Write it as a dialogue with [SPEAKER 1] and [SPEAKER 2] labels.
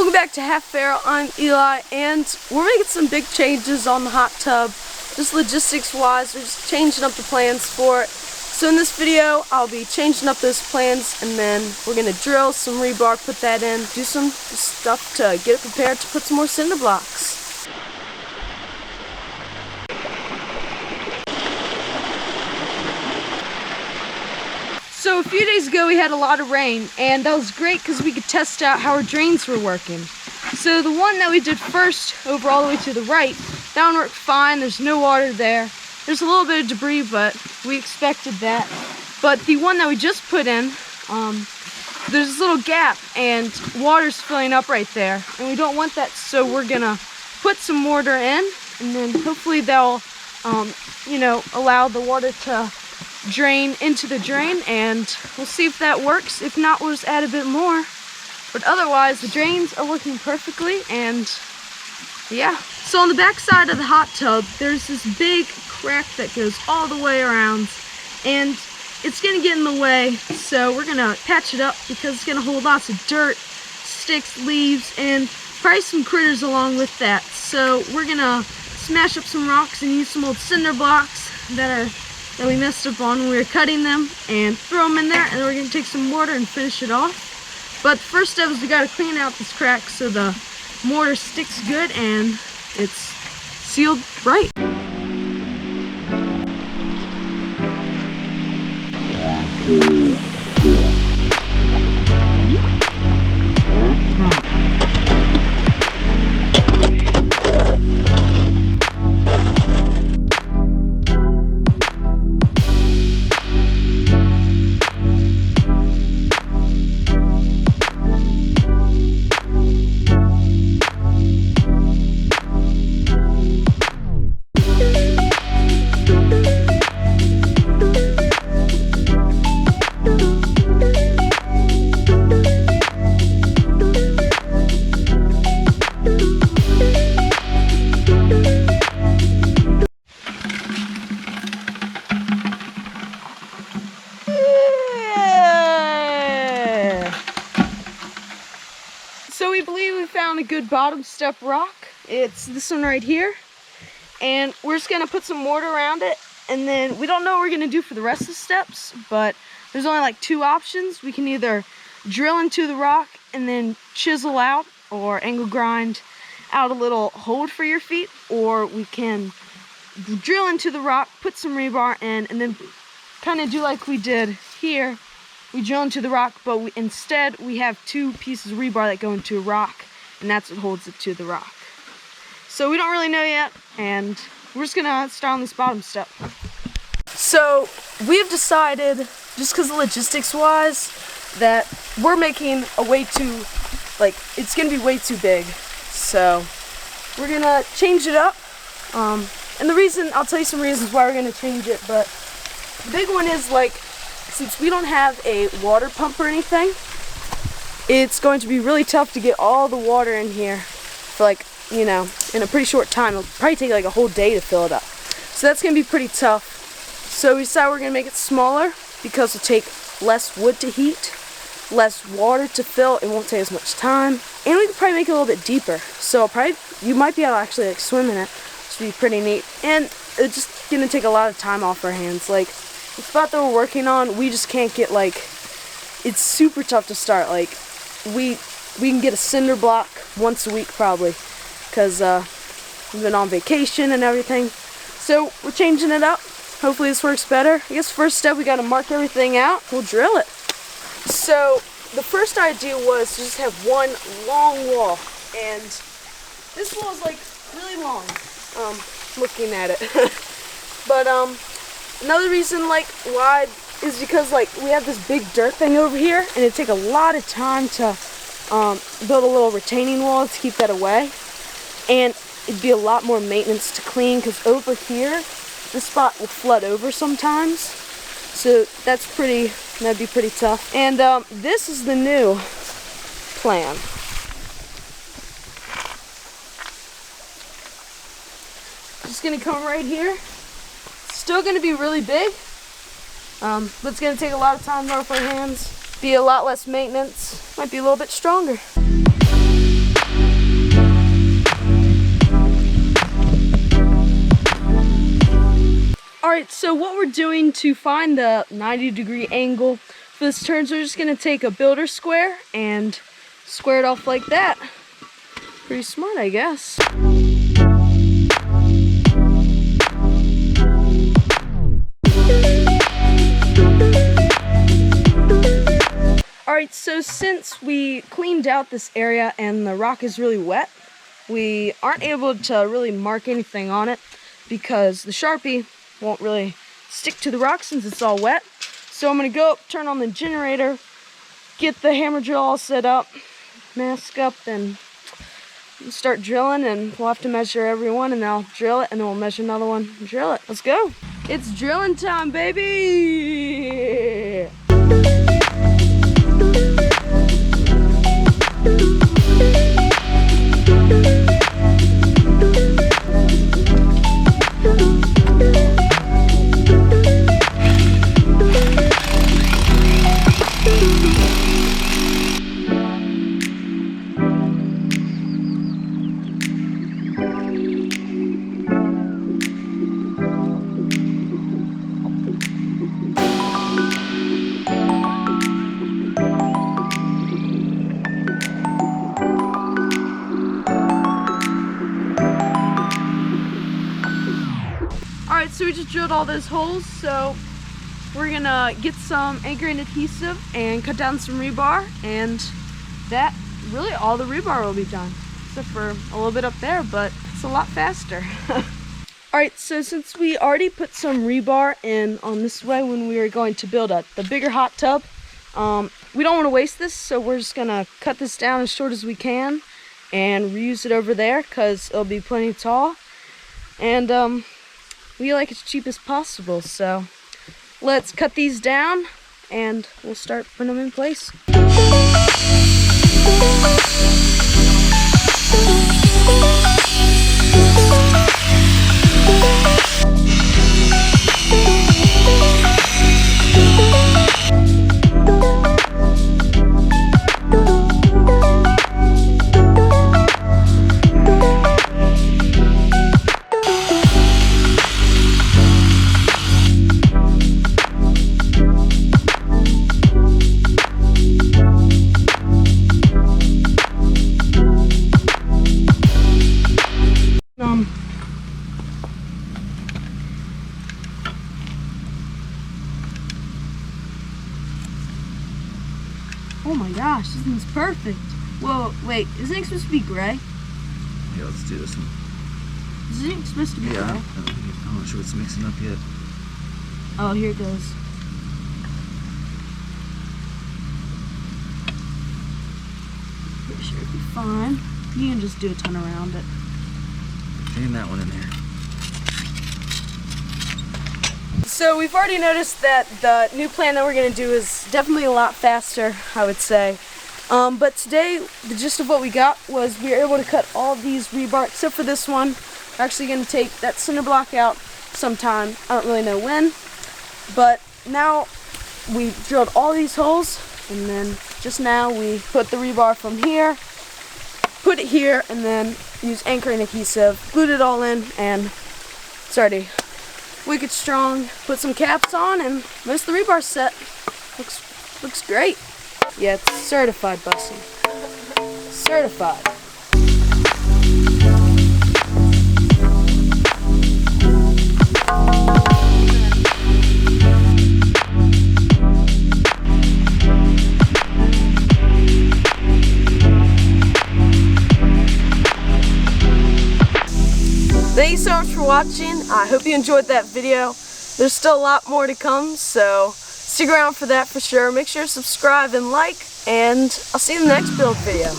[SPEAKER 1] Welcome back to Half Fair. I'm Eli, and we're making some big changes on the hot tub. Just logistics wise, we're just changing up the plans for it. So in this video, I'll be changing up those plans, and then we're going to drill some rebar, put that in, do some stuff to get it prepared to put some more cinder blocks. So a few days ago we had a lot of rain, and that was great because we could test out how our drains were working. So the one that we did first, over all the way to the right, that one worked fine. There's no water there. There's a little bit of debris, but we expected that. But the one that we just put in, there's this little gap and water's filling up right there, and we don't want that, so we're gonna put some mortar in, and then hopefully they'll allow the water to drain into the drain, and we'll see if that works. If not, we'll just add a bit more. But otherwise, the drains are working perfectly, and yeah. So on the back side of the hot tub, there's this big crack that goes all the way around, and it's gonna get in the way, so we're gonna patch it up because it's gonna hold lots of dirt, sticks, leaves, and probably some critters along with that. So we're gonna smash up some rocks and use some old cinder blocks that we messed up on when we were cutting them, and throw them in there, and then we're going to take some mortar and finish it off. But the first step is we got to clean out this crack so the mortar sticks good and it's sealed right. So we believe we found a good bottom step rock. It's this one right here. And we're just gonna put some mortar around it, and then we don't know what we're gonna do for the rest of the steps, but there's only like two options. We can either drill into the rock and then chisel out or angle grind out a little hold for your feet, or we can drill into the rock, put some rebar in, and then kind of do like we did here. We drill into the rock, but instead we have two pieces of rebar that go into a rock, and that's what holds it to the rock. So we don't really know yet, and we're just gonna start on this bottom step. So we've decided, just because of logistics wise, that we're making a way too, it's gonna be way too big. So we're gonna change it up. And the reason, I'll tell you some reasons why we're gonna change it, but the big one is, since we don't have a water pump or anything, it's going to be really tough to get all the water in here for in a pretty short time. It'll probably take a whole day to fill it up. So that's going to be pretty tough. So we decided we're going to make it smaller because it'll take less wood to heat, less water to fill, it won't take as much time, and we can probably make it a little bit deeper. So you might be able to actually swim in it, which would be pretty neat. And it's just going to take a lot of time off our hands. The spot that we're working on, we just can't get, it's super tough to start. We can get a cinder block once a week probably, because we've been on vacation and everything. So we're changing it up. Hopefully this works better. I guess first step, we got to mark everything out. We'll drill it. So the first idea was to just have one long wall, and this wall is really long, looking at it. But another reason why is because we have this big dirt thing over here, and it'd take a lot of time to build a little retaining wall to keep that away, and it'd be a lot more maintenance to clean, because over here this spot will flood over sometimes, so that'd be pretty tough. And this is the new plan. Just gonna come right here. Still gonna be really big, but it's gonna take a lot of time off our hands, be a lot less maintenance, might be a little bit stronger. Alright, so what we're doing to find the 90-degree angle for this turn is we're just going to take a builder square and square it off like that. Pretty smart, I guess. Alright, so since we cleaned out this area and the rock is really wet, we aren't able to really mark anything on it because the Sharpie won't really stick to the rock since it's all wet. So I'm going to go up, turn on the generator, get the hammer drill all set up, mask up, and start drilling, and we'll have to measure every one, and then I'll drill it, and then we'll measure another one and drill it. Let's go. It's drilling time, baby! Alright, so we just drilled all those holes, so we're gonna get some anchoring adhesive and cut down some rebar, and that, really all the rebar will be done. Except for a little bit up there, but it's a lot faster. Alright, so since we already put some rebar in on this way when we were going to build the bigger hot tub, we don't want to waste this, so we're just gonna cut this down as short as we can and reuse it over there because it'll be plenty tall. And we like as cheap as possible, so let's cut these down and we'll start putting them in place. Oh my gosh, this thing's perfect. Whoa, wait, isn't it supposed to be gray?
[SPEAKER 2] Yeah, let's do this one.
[SPEAKER 1] Isn't it supposed to be gray?
[SPEAKER 2] I'm not sure it's mixing up yet.
[SPEAKER 1] Oh, here it goes. It should be fine. You can just do a ton around it.
[SPEAKER 2] Getting that one in there.
[SPEAKER 1] So we've already noticed that the new plan that we're going to do is definitely a lot faster, I would say. But today, the gist of what we got was we were able to cut all these rebar, except for this one. We're actually going to take that cinder block out sometime. I don't really know when. But now we drilled all these holes, and then just now we put the rebar from here, put it here, and then use anchoring adhesive, glued it all in, and it's already wicked strong. Put some caps on, and most of the rebar's set. Looks great. Yeah, it's certified busting. Certified. Thank you so much for watching. I hope you enjoyed that video. There's still a lot more to come, so stick around for that for sure. Make sure to subscribe and like, and I'll see you in the next build video.